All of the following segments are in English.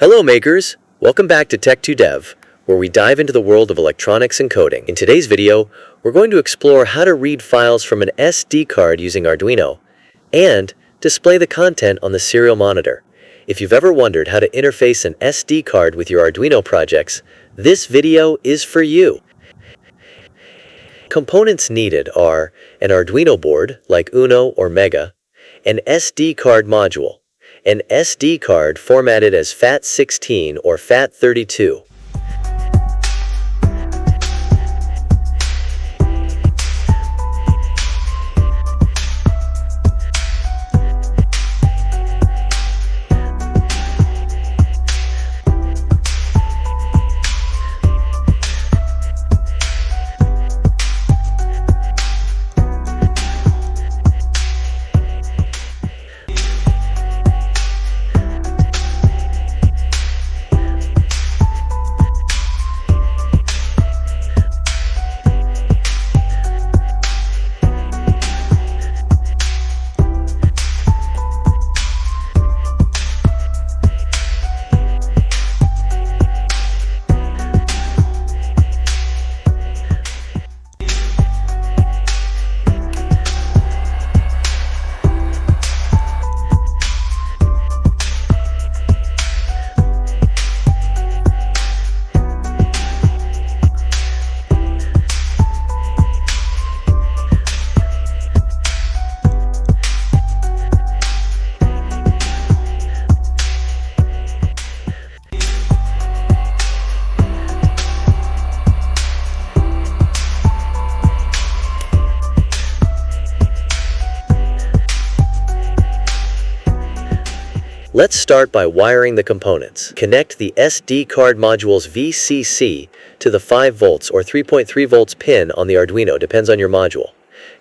Hello makers! Welcome back to Tech2Dev, where we dive into the world of electronics and coding. In today's video, we're going to explore how to read files from an SD card using Arduino and display the content on the serial monitor. If you've ever wondered how to interface an SD card with your Arduino projects, this video is for you. Components needed are an Arduino board like Uno or Mega, an SD card module, an SD card formatted as FAT16 or FAT32. Let's start by wiring the components. Connect the SD card module's VCC to the 5 volts or 3.3 volts pin on the Arduino, depends on your module.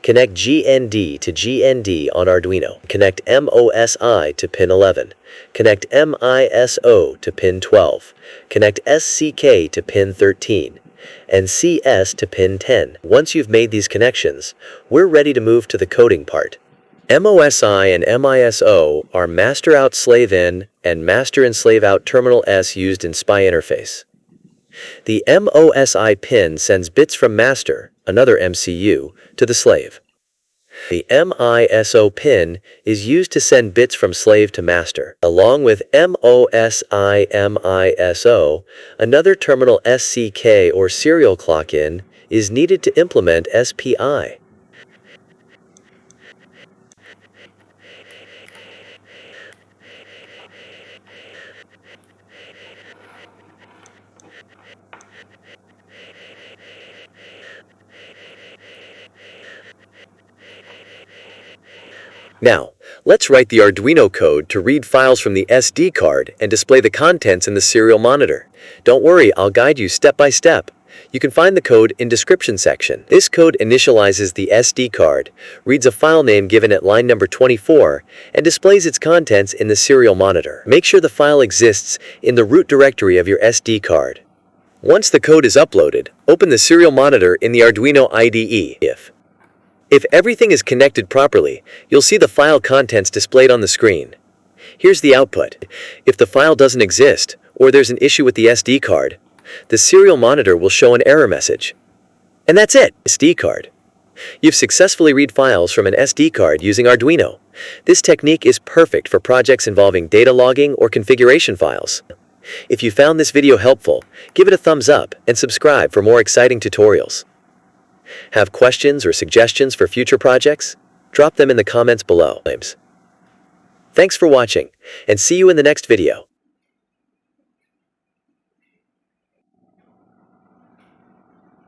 Connect GND to GND on Arduino. Connect MOSI to pin 11. Connect MISO to pin 12. Connect SCK to pin 13. And CS to pin 10. Once you've made these connections, we're ready to move to the coding part. MOSI and MISO are master out slave in and master in slave out terminal S used in SPI interface. The MOSI pin sends bits from master, another MCU, to the slave. The MISO pin is used to send bits from slave to master. Along with MOSI MISO, another terminal SCK or serial clock in is needed to implement SPI. Now, let's write the Arduino code to read files from the SD card and display the contents in the serial monitor. Don't worry, I'll guide you step by step. You can find the code in description section. This code initializes the SD card, reads a file name given at line number 24, and displays its contents in the serial monitor. Make sure the file exists in the root directory of your SD card. Once the code is uploaded, open the serial monitor in the Arduino IDE. If everything is connected properly, you'll see the file contents displayed on the screen. Here's the output. If the file doesn't exist, or there's an issue with the SD card, the serial monitor will show an error message. And that's it, SD card. You've successfully read files from an SD card using Arduino. This technique is perfect for projects involving data logging or configuration files. If you found this video helpful, give it a thumbs up and subscribe for more exciting tutorials. Have questions or suggestions for future projects? Drop them in the comments below. Thanks for watching, and see you in the next video.